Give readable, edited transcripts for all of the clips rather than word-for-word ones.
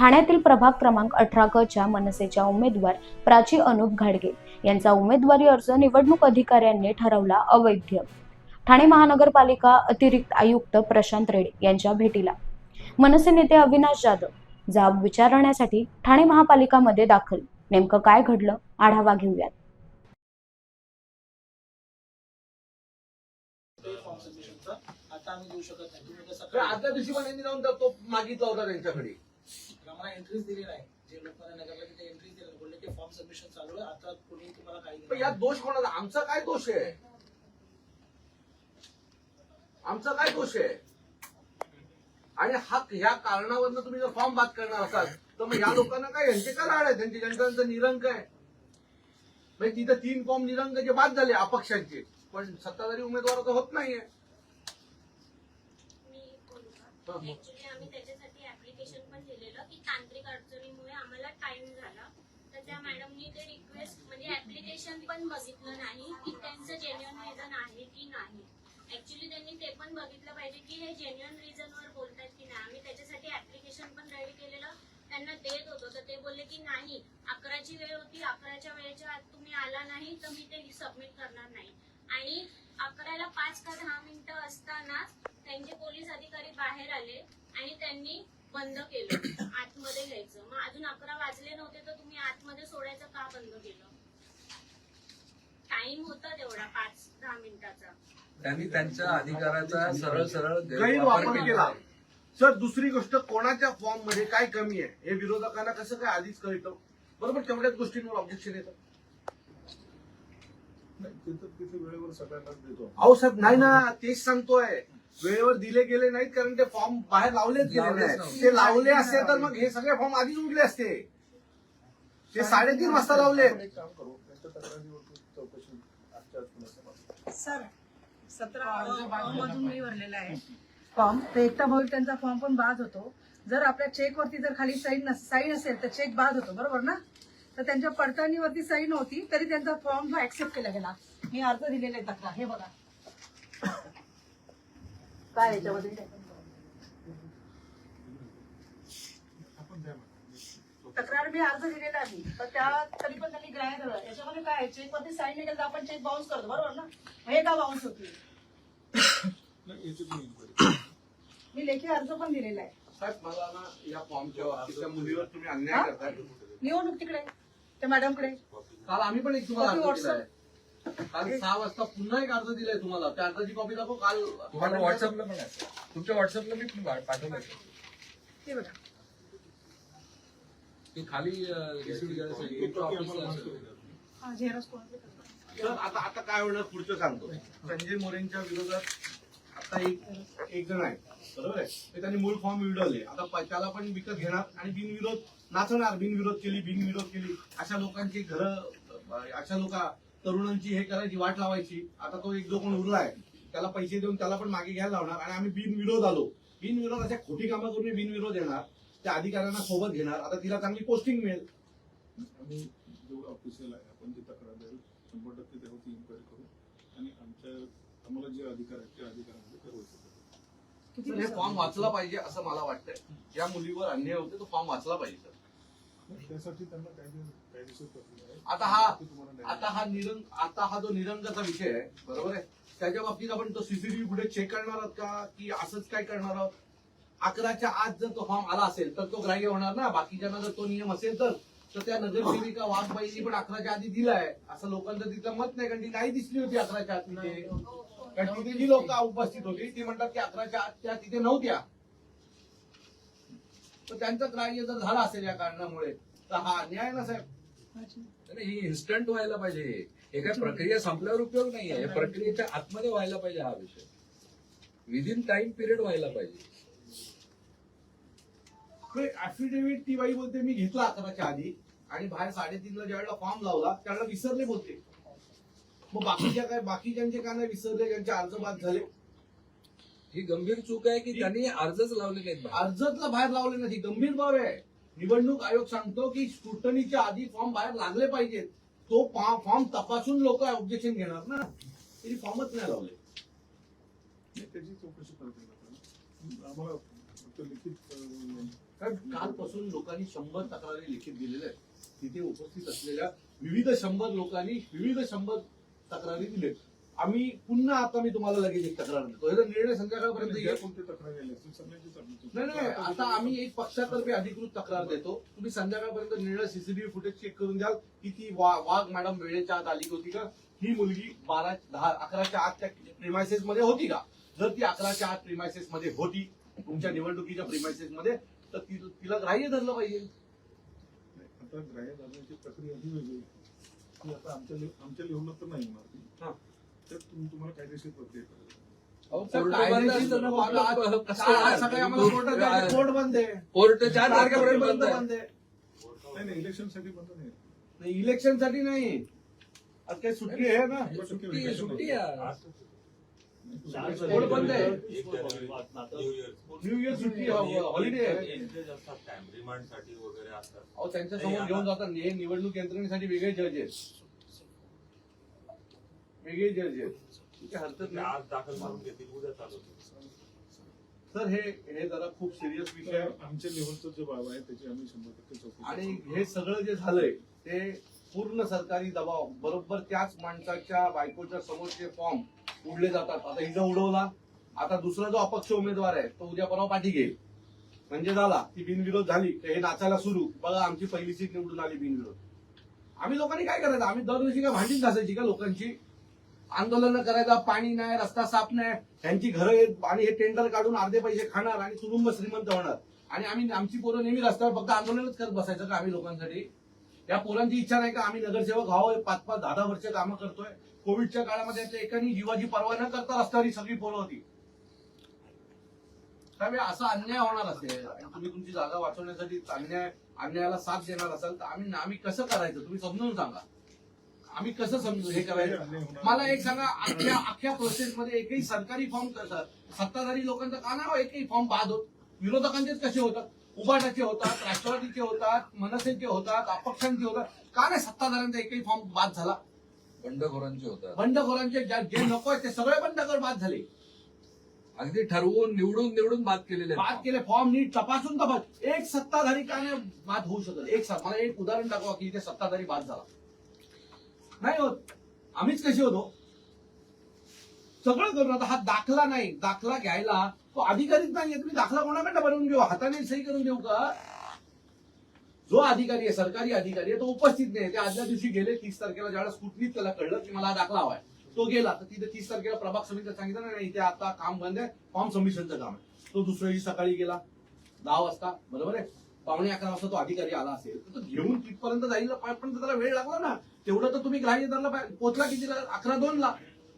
ठाण्यातील प्रभाग क्रमांक 18 क च्या मनसेच्या उमेदवार प्राची अनुप घाडगे यांचा उमेदवारी अर्ज निवडणूक अधिकाऱ्यांनी ठरवला अवैध. ठाणे महानगरपालिका अतिरिक्त आयुक्त प्रशांत रेड्डी यांच्या भेटीला मनसे नेते अविनाश जाधव जाब विचारण्यासाठी ठाणे महापालिकामध्ये दाखल. नेमकं काय घडलं आढावा घेऊयात. आता आम्ही देऊ शकत नाही. तुम्ही कसं आदल्या दिवशी पण यांनी जाऊन तो मागितला होता त्यांच्याकडे. आम्हाला एंट्रीज दिली नाही. जे लोकांना नगरला तिथे एंट्रीज दिली बोलले की फॉर्म सबमिशन चालू आहे. आता कोणी तुम्हाला काही पण यात दोष कोणाचा? आमचा काय दोष आहे? आमचा काय दोष आहे? आणि ह्या कारणावरनं तुम्ही जर फॉर्म बाद करणार असाल तर मग ह्या लोकांना काय यांचे काय लाड आहे? त्यांची जनतांचं निरंक आहे. म्हणजे तिथं 3 फॉर्म निरंकाचे बाद झाले अपक्षांचे, पण सत्ताधारी उमेदवार तर होत नाहीये. ऍक्च्युली आम्ही त्याच्यासाठी ऍप्लिकेशन पण दिलेलं की तांत्रिक अडचणीमुळे आम्हाला टाइम झाला. तर त्या मॅडमनी ते रिक्वेस्ट म्हणजे ऍप्लिकेशन पण बघितलं नाही की त्यांचं जेन्युअन रिझन आहे की नाही. ऍक्च्युली त्यांनी ते पण बघितलं पाहिजे की हे जेन्युअन रिझनवर बोलतात की नाही. आम्ही त्याच्यासाठी ऍप्लिकेशन पण रेडी केलेलं, त्यांना देत होतो तर ते बोलले की नाही, 11ची वेळ होती, 11च्या वेळेच्या आत तुम्ही आला नाही तर मी ते सबमिट करणार नाही. आणि 11ला 5 का 10 मिनिटं असताना त्यांचे पोलीस अधिकारी बाहेर आले आणि त्यांनी बंद केलं आतमध्ये घ्यायचं. मग अजून 11 वाजले नव्हते तर तुम्ही आतमध्ये सोडायचं का बंद केलं? टाइम होता तेवढा 5-10 मिनिटाचा. त्यांनी त्यांच्या अधिकाराचा सरळ गैरवापर केला. सर, दुसरी गोष्ट, कोणाच्या फॉर्म मध्ये काय कमी आहे हे विरोधकांना कसं काय आधीच कळतं? बरोबर, तेवढ्याच गोष्टींवर ऑब्जेक्शन येतं. वेळेवर सगळ्यांनाच देतो. अहो साहेब, नाही ना, तेच सांगतोय. वेळेवर दिले गेले नाहीत कारण ते फॉर्म बाहेर लावलेच गेले नाहीत. ते लावले असते तर मग हे सगळे फॉर्म आधीच उडले असते. ते 3:30 वाजता लावले. एक काम करू, त्यांच्या तक्रारीवरती चौकशी सर 17 मधून मी भरलेला आहे फॉर्म. तर एकटा भाऊ त्यांचा फॉर्म पण बाद होतो. जर आपल्या चेकवरती जर खाली साईन असेल तर चेक बाद होतो, बरोबर ना? तर त्यांच्या पडताळणीवरती सही नव्हती तरी त्यांचा फॉर्म जो ऍक्सेप्ट केला गेला. मी अर्ज दिलेला आहे तक्रार, हे बघा काय याच्यामध्ये. तक्रार मी अर्ज दिलेला आहे तर त्या तरी पण त्यांनी ग्राह्य धरलं. याच्यामध्ये काय चेक वरती साईन नाही केलं तर आपण चेक बाउन्स करतो, बरोबर ना? हे का बाउन्स होती? मी लेखी अर्ज पण दिलेला आहे. साहेब, मला ना या फॉर्मच्या बाबतीत त्या मुलीवर तुम्ही अन्याय करताय. निवडणूक तिकडे त्या मॅडमकडे. काल आम्ही पण एक तुम्हाला अर्ज व्हॉट्सअप. दिलाय. काल 6 वाजता पुन्हा एक अर्ज दिलाय तुम्हाला. त्या अर्जाची कॉपी दाखव. काल तुम्हाला व्हॉट्सअपला पण आहे. तुमच्या व्हॉट्सअपला मी पण पाठवलं. ते बघा ते खाली रिसिव्ह ऑफिसला असेल. हा झेरॉक्स कोणाचे सर, आता काय होणार पुढचं सांगतो. संजय मोरेंच्या विरोधात आता एक जण आहे, बरोबर आहे. ते त्यांनी मूळ फॉर्म विडवले. आता त्याला पण विकत घेणार आणि बिनविरोध नाचणार. बिनविरोध केली अशा लोकांची अशा तरुणांची हे करायची, वाट लावायची. आता तो एक जो कोण उरलाय त्याला पैसे देऊन त्याला पण मागे घ्यायला लावणार आणि आम्ही बिनविरोध आलो. बिनविरोध अशा खोटी कामं करून बिनविरोध येणार, त्या अधिकाऱ्यांना सोबत घेणार. आता तिला चांगली पोस्टिंग मिळेल. आम्ही जो ऑफिशियल आहे आपण जी तक्रार द्याल 100% त्यावरती इन्क्वायरी करू आणि आम्हाला जे अधिकार आहेत त्या अधिकारांमध्ये कारवाई करू. हे फॉर्म वाचला पाहिजे असं मला वाटतंय. ज्या मुलीवर अन्याय होते तो फॉर्म वाचला पाहिजे सर. त्यासाठी त्यांना कायदेशीर प्रक्रिया आहे. आता हा जो निरंगाचा विषय आहे, बरोबर आहे, त्याच्या बाबतीत आपण तो सीसीटीव्ही फुटेज चेक करणार आहोत का की असंच काय करणार आहोत? 11च्या आत जर तो फॉर्म आला असेल तर तो ग्राह्य होणार ना. बाकीच्यांना जर तो नियम असेल तर त्या नगरसेविका वाघबाईंनी पण 11च्या आधी दिलाय असं लोकांचं तिथलं मत नाही. कारण ती नाही दिसली होती 11च्या आत तिथे. कारण तिथे जी लोक उपस्थित होती ती म्हणतात की 11च्या आत त्या तिथे नव्हत्या. तर त्यांचं ग्राह्य जर झालं असेल या कारणामुळे तर हा अन्याय ना साहेब. ही इन्स्टंट व्हायला पाहिजे. एका प्रक्रिया संपल्यावर उपयोग नाहीये. प्रक्रियेच्या आतमध्ये व्हायला पाहिजे. हा विषय विदिन टाइम पिरियड व्हायला पाहिजे. ऍफिडेव्हिट ती बाई बोलते मी घेतला 11च्या आधी आणि बाहेर 3:30ला ज्यावेळेला फॉर्म लावला त्यावेळेला विसरले बोलते. मग बाकीच्यांचे का नाही विसरले, ज्यांचे अर्ज बाद झाले? ही गंभीर चूक आहे की त्यांनी अर्जच लावले नाहीत. अर्जतला बाहेर लावले नाही, गंभीर बाब आहे. निवडणूक आयोग सांगतो की स्क्रुटनीच्या आधी फॉर्म बाहेर लागले पाहिजेत. तो फॉर्म तपासून लोक ऑब्जेक्शन घेणार ना. तरी फॉर्मच नाही लावले. त्याची चौकशी करते आम्हाला फक्त लिखित कारण कालपासून लोकांनी 100 तक्रारी लिखित दिलेल्या आहेत. तिथे उपस्थित असलेल्या विविध 100 लोकांनी विविध 100 तक्रारी दिलेत. आम्ही पुन्हा आता मी तुम्हाला लगेच एक तक्रार देतो. याचा निर्णय संध्याकाळपर्यंत येईल. कोणते तक्रारी आली असतील सगळ्यांचीच नाही नाही, आता आम्ही एक पक्षातर्फे अधिकृत तक्रार देतो. तुम्ही संध्याकाळपर्यंत निर्णय सीसीटीव्ही फुटेज चेक करून द्याल की ती वाघ मॅडम वेळेच्या आत आली होती का, ही मुलगी 11च्या आत त्या प्रिमायसेस मध्ये होती का. जर ती 11च्या आत प्रिमायसेस मध्ये होती तुमच्या निवडणुकीच्या प्रिमायसेस मध्ये, तर तिला ग्राह्य धरलं पाहिजे. आता ग्राह्य धरण्याची प्रक्रिया ही वेगळी. ती आता आमच्या लेवलला तर नाही होणार ती. हा. तर तुम्हाला कायदेशीर प्रक्रिया करायची. कोर्ट बंद आहे. कोर्ट 4 तारखेपर्यंत बंद आहे. बंद आहे. नाही इलेक्शनसाठी बंद नाही. नाही, इलेक्शनसाठी नाही. आज काही सुट्टी आहे ना. सुट्टी आहे. कोर्ट बंद आहे. न्यू इयर सुट्टी हॉलिडे आहे. रिमांडसाठी वगैरे असतात. अहो त्यांच्या समोर घेऊन जातात. हे निवडणूक यंत्रणेसाठी वेगळे जज आहेत. वेगळे जज आहेत. तिथे हरकत नाही. आज दाखल करून घेतील, उद्या चालू होतील. सर हे जरा खूप सिरियस विषय आहे. आमच्या लेवलचं जे बाब आहे त्याची आम्ही 100% चौकशी आणि करू. हे सगळं जे झालंय ते पूर्ण सरकारी दबाव बरोबर त्याच माणसाच्या बायकोच्या समोरचे फॉर्म उडले जातात. आता हिचा उडवला, आता दुसरा जो अपक्ष उमेदवार आहे तो उद्या परवा पाठी घेईल. म्हणजे झाला ती बिनविरोध झाली, हे नाचायला सुरू. बघा आमची पहिली सीट निवडून आली बिनविरोध. आम्ही लोकांनी काय करायचं, आम्ही दरवर्षी काय भांडीत घासायची का लोकांची. आंदोलन करायचं, पाणी नाही, रस्ता साफ नाही, त्यांची घरं आणि हे टेंडर काढून अर्धे पैसे खाणार आणि तुरुंब श्रीमंत होणार. आणि आमची पोरं नेहमी रस्त्यावर फक्त आंदोलनच करत बसायचं का आम्ही लोकांसाठी. या पोरांची इच्छा नाही का आम्ही नगरसेवक व्हावं, 5-5, 10-10 वर्ष कामं करतोय. कोविडच्या काळामध्ये आपल्या एकानी जीवाची पर्वा न करता रस्त्यावर सगळी पोरं होती. त्यामुळे असा अन्याय होणार असेल आणि तुम्ही तुमची जागा वाचवण्यासाठी अन्यायाला साथ देणार असाल तर आम्ही कसं करायचं तुम्ही समजून सांगा. आम्ही कसं समजू हे करायचं. मला एक सांगा, अख्ख्या प्रोसेसमध्ये एकही सरकारी फॉर्म सत्ताधारी लोकांचा का नाही एकही फॉर्म बाद होत. विरोधकांचेच कसे होतात, उबाटाचे होतात, राष्ट्रवादीचे होतात, मनसेचे होतात, अपक्षांचे होतात. का नाही सत्ताधाऱ्यांचा एकही फॉर्म बाद झाला. बंडखोरांचे होतात. बंडखोरांचे जे नको आहेत ते सगळे बंडखोर बाद झाले. अगदी ठरवून निवडून बाद केलेले बाद केले फॉर्म नीट तपासून एक सत्ताधारी का नाही बाद होऊ शकत. मला एक उदाहरण दाखवा की इथे सत्ताधारी बाद झाला. नाही होत. आम्हीच कसे होतो सगळं करून. आता हा दाखला नाही, दाखला घ्यायला तो अधिकारीच नाहीये. तुम्ही दाखला कोणाकडनं बनवून घेऊ, हाताने सही करून देऊ का. जो अधिकारी आहे सरकारी अधिकारी आहे तो उपस्थित नाही. ते आदल्या दिवशी गेले 30 तारखेला ज्यावेळेस कुठलीच त्याला कळलं की मला हा दाखला हवाय, तो गेला तर तिथे 30 तारखेला प्रभाग समितीला सांगितलं नाही इथे आता काम बंद आहे, फॉर्म सबमिशनचं काम आहे. तो दुसऱ्या दिवशी सकाळी गेला 10 वाजता, बरोबर आहे, 11:15 वाजता तो अधिकारी आला असेल तर तो घेऊन तिथपर्यंत जाईल पण त्याला वेळ लागला ना. तेवढं तर तुम्ही ग्राह्य धरला पाहिजे. पोहोचला कितीला, 11:02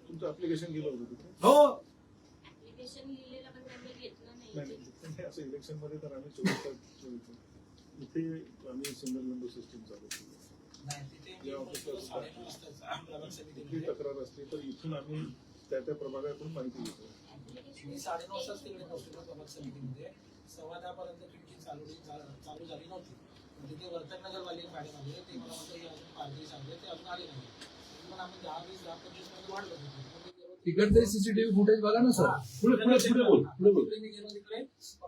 तुमचं ऍप्लिकेशन गेलं होतं तिथे. हो ऍप्लिकेशन लिहिलेलं पण त्यांनी घेतलं नाही. नाही असं इलेक्शन मध्ये तर आम्ही 24 तास इथे आम्ही सिंगल विंडो सिस्टीम चालू केली. नाही, तिथे या ऑफिसला सुद्धा 9:30 वाजता प्रभाग कुठली समितीमध्ये तक्रार असली तर इथून आम्ही त्या प्रभागातून माहिती घेतो. मी 9:30 वाजताच तिकडे पोहोचलो प्रभाग समितीमध्ये. 10:15 पर्यंत खिडकी चालू झाली नव्हती. तिथे वर्तकनगरवाले मॅडम आले, ते मला म्हणतात की अजून पार्टी सांगले, ते अजून आले नाही. पण आम्ही 10-20, 10-25 पर्यंत वाट बघितली. तिकडचे सीसीटीव्ही फुटेज बघा ना सर. पुढे बोल. मी गेलो तिकडे,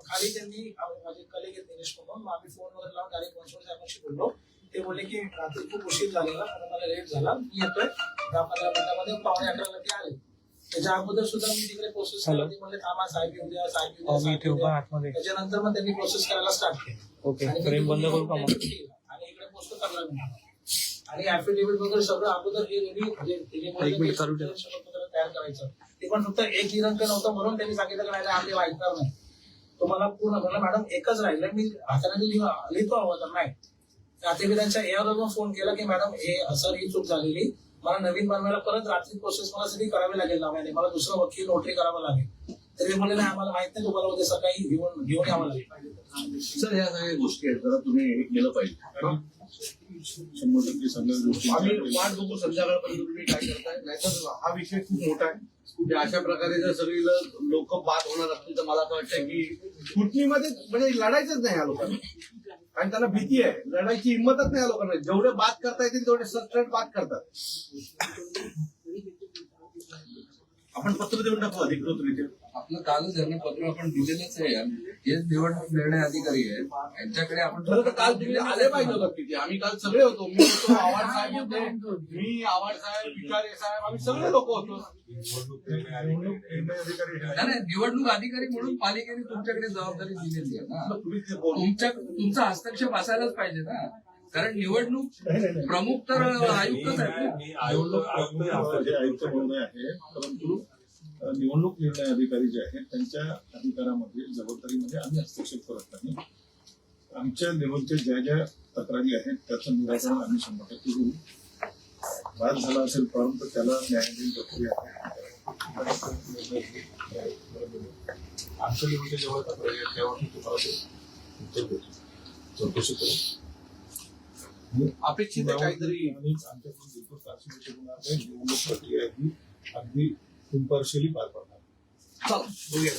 खाली त्यांनी माझे कलिग आहेत निलेश म्हणून, मग आम्ही फोन वगैरे लावून डायरेक्ट कॉन्स्टेबल साहेबांशी बोललो. ते बोलले की रात्री खूप उशीर झालेला आणि मला लेट झाला, मी येतोय 10-15 मिनिटांमध्ये. 11:15 ते आले. त्याच्या अगोदर सुद्धा मी तिकडे प्रोसेस केली. म्हणले थांबा साहेब येऊ द्या, साहेब येऊ द्या. त्याच्यानंतर मग त्यांनी प्रोसेस करायला स्टार्ट केली. आणि फ्रेम बंद करू का आणि इकडे पोस्ट करला मी. आणि ऍफिडेव्हिट वगैरे सगळं अगोदर हे रेडी तयार करायचं. ते पण फक्त एक निरंक नव्हतं म्हणून त्यांनी सांगितलं की नाही आम्ही ऐकणार नाही, तुम्हाला पूर्ण म्हणलं मॅडम एकच राहिलं. मी हाताने लिहितो हवं तर नाही. रात्री मी त्यांच्या एअरवर फोन केला की मॅडम हे असं ही चूक झालेली, मला नवीन बनवायला परत रात्री प्रोसेस मला सगळी करावी लागेल नव्याने, मला दुसरं वकील नोटरी करावं लागेल. तरी म्हणले नाही आम्हाला माहित नाही, तुम्हाला उद्या सकाळी घेऊन यावं लागेल. सर ह्या सगळ्या गोष्टी आहेत, जरा तुम्ही हे केलं पाहिजे. 100% सगळ्या गोष्टी आम्ही वाट बघू संध्याकाळपर्यंत तुम्ही काय करताय. नाहीतर हा विषय खूप मोठा आहे. अशा प्रकारे जर सगळी लोक बाद होणार असतील तर मला असं वाटतं की कुटणीमध्ये म्हणजे लढायचंच नाही या लोकांना. कारण त्यांना भीती आहे, लढायची हिंमतच नाही या लोकांना. जेवढे बाद करता येतील तेवढे सस्टेंट बाद करतात. आपण पत्र देऊन टाकू अधिकृतरित्या. आपलं कालच धरणं पत्र आपण दिलेलंच आहे. जे निवडणूक निर्णय अधिकारी आहेत त्यांच्याकडे आपण खरं तर काल तुम्ही आले पाहिजे होतात तिथे. आम्ही काल सगळे होतो. मी होतो, आव्हाड साहेब होते, मी, आव्हाड साहेब, विचारे साहेब, आम्ही सगळे लोक होतो. निवडणूक निर्णय अधिकारी नाही, निवडणूक अधिकारी म्हणून पालिकेने तुमच्याकडे जबाबदारी दिलेली आहे ना. तुम्ही ते बोलू. तुमचा हस्तक्षेप असायलाच पाहिजे ना, कारण निवडणूक प्रमुख तर आयुक्तच आहेत ना. मी आयुक्त जे आयुक्त महोदय आहे, परंतु निवडणूक निर्णय अधिकारी जे आहेत त्यांच्या अधिकारामध्ये जबाबदारीमध्ये आम्ही हस्तक्षेप करत नाही. आमच्या लेवलच्या ज्या ज्या तक्रारी आहेत त्याचं निराकरण आम्ही 100% करू. वाद झाला असेल परंतु त्याला न्यायालयीन प्रक्रिया आहे. आमच्या लेवलच्या जेव्हा तक्रारी आहेत तेव्हा मी तुम्हाला ते उत्तर देतो, चौकशी करू. अपेक्षित आहे काहीतरी. आणि आमच्याकडून देखील फारशी मोठी होणार नाही. निवडणूक प्रक्रिया ही अगदी इम्पार्शियली पार पडणार. चला बघूया.